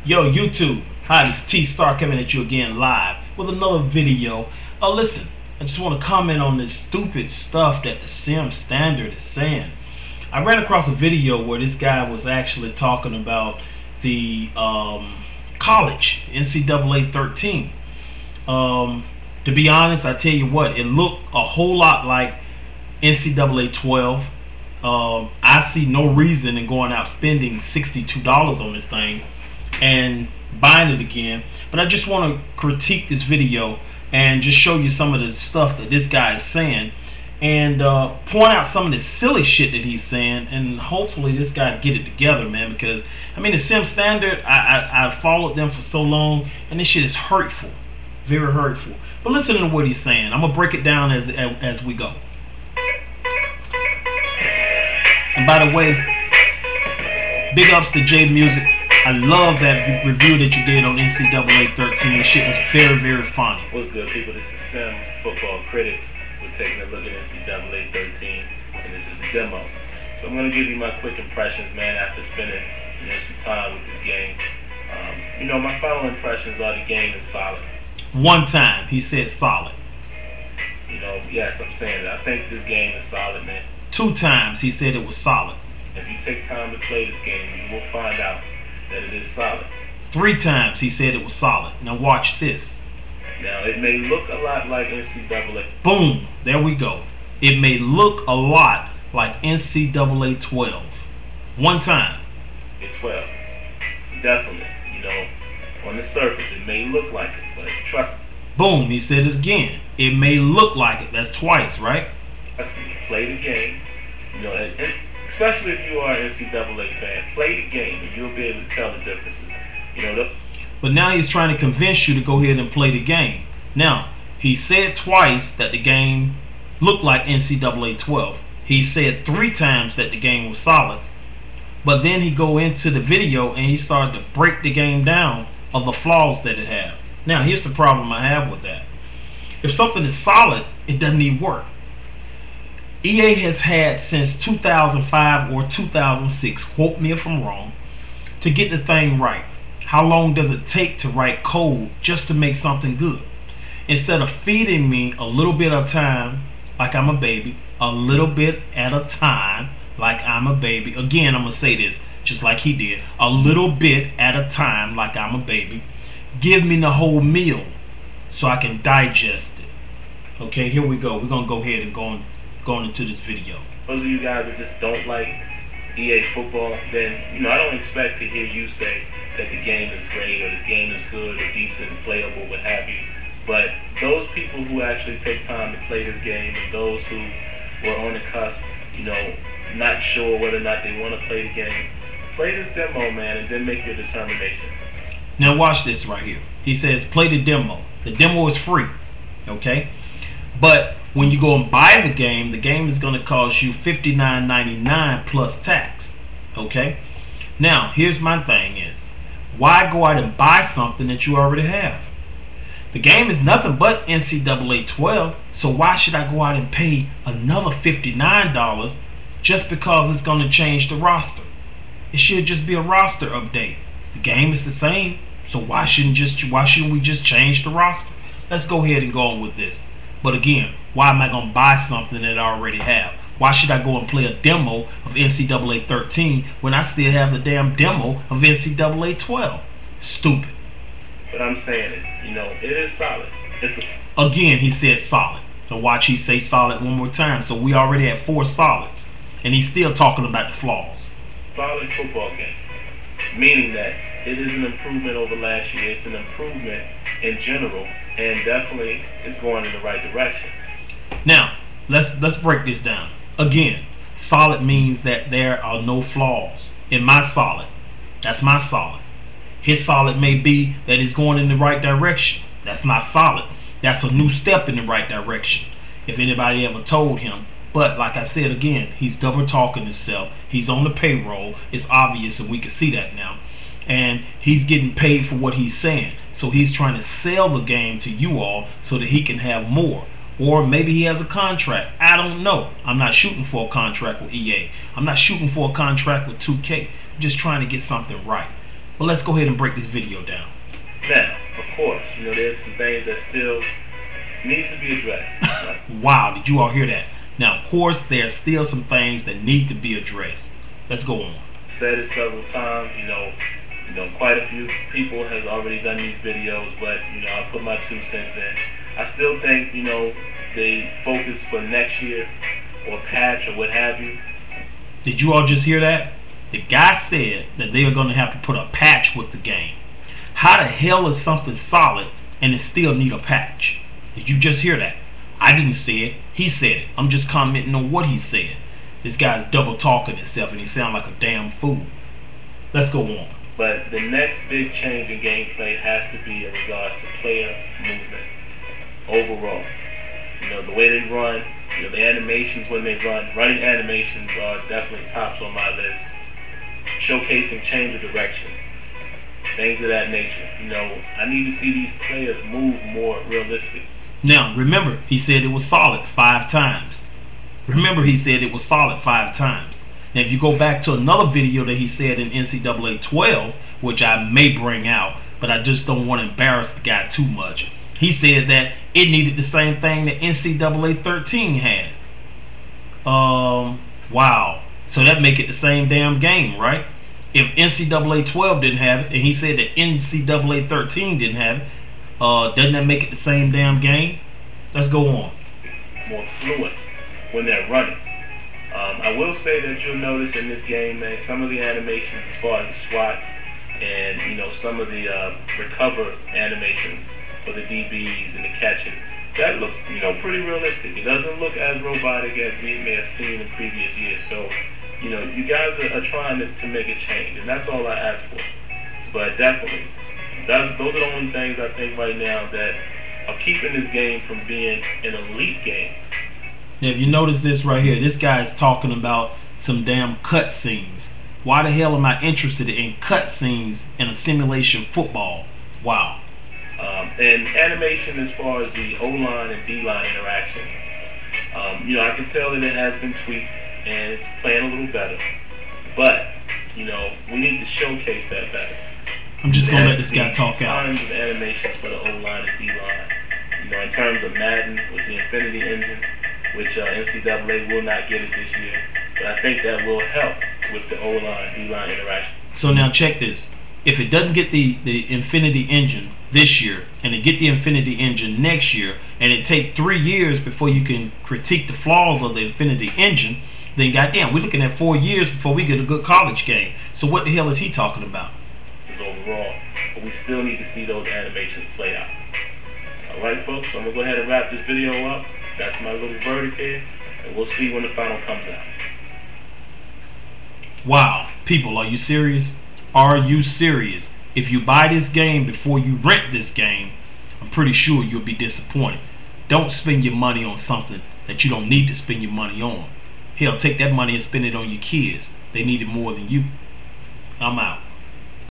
Yo, YouTube. Hi, this is T Star coming at you again live with another video. Listen, I just want to comment on this stupid stuff that the Sim Standard is saying. I ran across a video where this guy was actually talking about the college NCAA13. To be honest, I tell you what, it looked a whole lot like NCAA 12. I see no reason in going out spending $62 on this thing and buying it again. But I just want to critique this video and just show you some of the stuff that this guy is saying, and point out some of the silly shit that he's saying, and hopefully this guy get it together, man. Because I mean, the Sim Standard, I followed them for so long, and this shit is hurtful, very hurtful. But listen to what he's saying. I'm gonna break it down as we go. And by the way, big ups to J Music. I love that review that you did on NCAA13. Shit was very, very funny. What's good, people? This is Sim, football critic. We're taking a look at NCAA13, and this is the demo. So I'm going to give you my quick impressions, man, after spending some time with this game. My final impressions are the game is solid. One time, he said solid. Yes, I'm saying that. I think this game is solid, man. 2 times, he said it was solid. If you take time to play this game, you will find out that it is solid. 3 times, he said it was solid. Now watch this. Now, it may look a lot like NCAA. Boom, there we go. It may look a lot like NCAA 12. 1 time. It's 12. Definitely. On the surface, it may look like it, but trust me. Boom, he said it again. It may look like it. That's twice, right? Play the game. And especially if you are an NCAA fan, play the game and you'll be able to tell the differences. But now he's trying to convince you to go ahead and play the game. Now, he said twice that the game looked like NCAA 12. He said 3 times that the game was solid. But then he go into the video and he started to break the game down of the flaws that it had. Now, here's the problem I have with that. If something is solid, it doesn't need work. EA has had since 2005 or 2006, quote me if I'm wrong, to get the thing right. How long does it take to write code just to make something good? Instead of feeding me a little bit at a time like I'm a baby, a little bit at a time like I'm a baby. Again, I'm going to say this just like he did. A little bit at a time like I'm a baby. Give me the whole meal so I can digest it. Okay, here we go. We're going to go ahead and go into this video. Those of you guys that just don't like EA football, then I don't expect to hear you say that the game is great or the game is good or decent, playable, what have you. But those people who actually take time to play this game, and those who were on the cusp, not sure whether or not they want to play the game, play this demo, man, and then make your determination. Now watch this right here. He says play the demo. The demo is free, okay? But when you go and buy the game is going to cost you $59.99 plus tax, okay? Now, here's my thing is, why go out and buy something that you already have? The game is nothing but NCAA 12, so why should I go out and pay another $59 just because it's going to change the roster? It should just be a roster update. The game is the same, so why shouldn't we just change the roster? Let's go ahead and go on with this. But again, why am I going to buy something that I already have? Why should I go and play a demo of NCAA 13 when I still have the damn demo of NCAA 12? Stupid. But I'm saying it is solid. Again, he said solid. Now watch he say solid one more time. So we already have 4 solids. And he's still talking about the flaws. Solid football game. Meaning that it is an improvement over last year. It's an improvement in general. And definitely it's going in the right direction. Now, let's break this down. Again, solid means that there are no flaws in my solid. That's my solid. His solid may be that it's going in the right direction. That's not solid. That's a new step in the right direction, if anybody ever told him. But like I said again, he's double talking himself. He's on the payroll. It's obvious, and we can see that now. And he's getting paid for what he's saying. So he's trying to sell the game to you all so that he can have more. Or maybe he has a contract. I don't know. I'm not shooting for a contract with EA. I'm not shooting for a contract with 2K. I'm just trying to get something right. But let's go ahead and break this video down. Now, of course, there's some things that still needs to be addressed. Wow, did you all hear that? Now, of course, there's still some things that need to be addressed. Let's go on. Said it several times, quite a few people has already done these videos, but I put my 2 cents in. I still think, they focus for next year or patch or what have you. Did you all just hear that? The guy said that they are going to have to put a patch with the game. How the hell is something solid and it still need a patch? Did you just hear that? I didn't say it. He said it. I'm just commenting on what he said. This guy's double talking himself and he sounds like a damn fool. Let's go on. But the next big change in gameplay has to be in regards to player movement overall. The way they run, the animations when they run. Running animations are definitely tops on my list. Showcasing change of direction. Things of that nature. I need to see these players move more realistic. Now, remember, he said it was solid 5 times. Remember, he said it was solid 5 times. Now, if you go back to another video that he said in NCAA 12, which I may bring out, but I just don't want to embarrass the guy too much. He said that it needed the same thing that NCAA 13 has. Wow. So that make it the same damn game, right? If NCAA 12 didn't have it, and he said that NCAA 13 didn't have it, doesn't that make it the same damn game? Let's go on. More fluent when they're running. I will say that you'll notice in this game, man, some of the animations as far as the swats and some of the recover animations for the DBs and the catching, that looks pretty realistic. It doesn't look as robotic as we may have seen in previous years. So you guys are trying to make a change, and that's all I ask for. But definitely, those are the only things I think right now that are keeping this game from being an elite game. Now, if you notice this right here, this guy is talking about some damn cutscenes. Why the hell am I interested in cutscenes in a simulation football? Wow. And animation as far as the O-line and D-line interaction. I can tell that it has been tweaked and it's playing a little better. But, we need to showcase that better. I'm just going to let this guy talk out. Tons of animations for the O-line and D-line. In terms of Madden with the Infinity Engine, which NCAA will not get it this year. But I think that will help with the O-line, D-line interaction. So now check this. If it doesn't get the Infinity Engine this year, and it get the Infinity Engine next year, and it take 3 years before you can critique the flaws of the Infinity Engine, then goddamn, we're looking at 4 years before we get a good college game. So what the hell is he talking about? Overall, but we still need to see those animations play out. Alright folks, so I'm going to go ahead and wrap this video up. That's my little verdict here, and we'll see when the final comes out. Wow, people, are you serious? Are you serious? If you buy this game before you rent this game, I'm pretty sure you'll be disappointed. Don't spend your money on something that you don't need to spend your money on. Hell, take that money and spend it on your kids. They need it more than you. I'm out.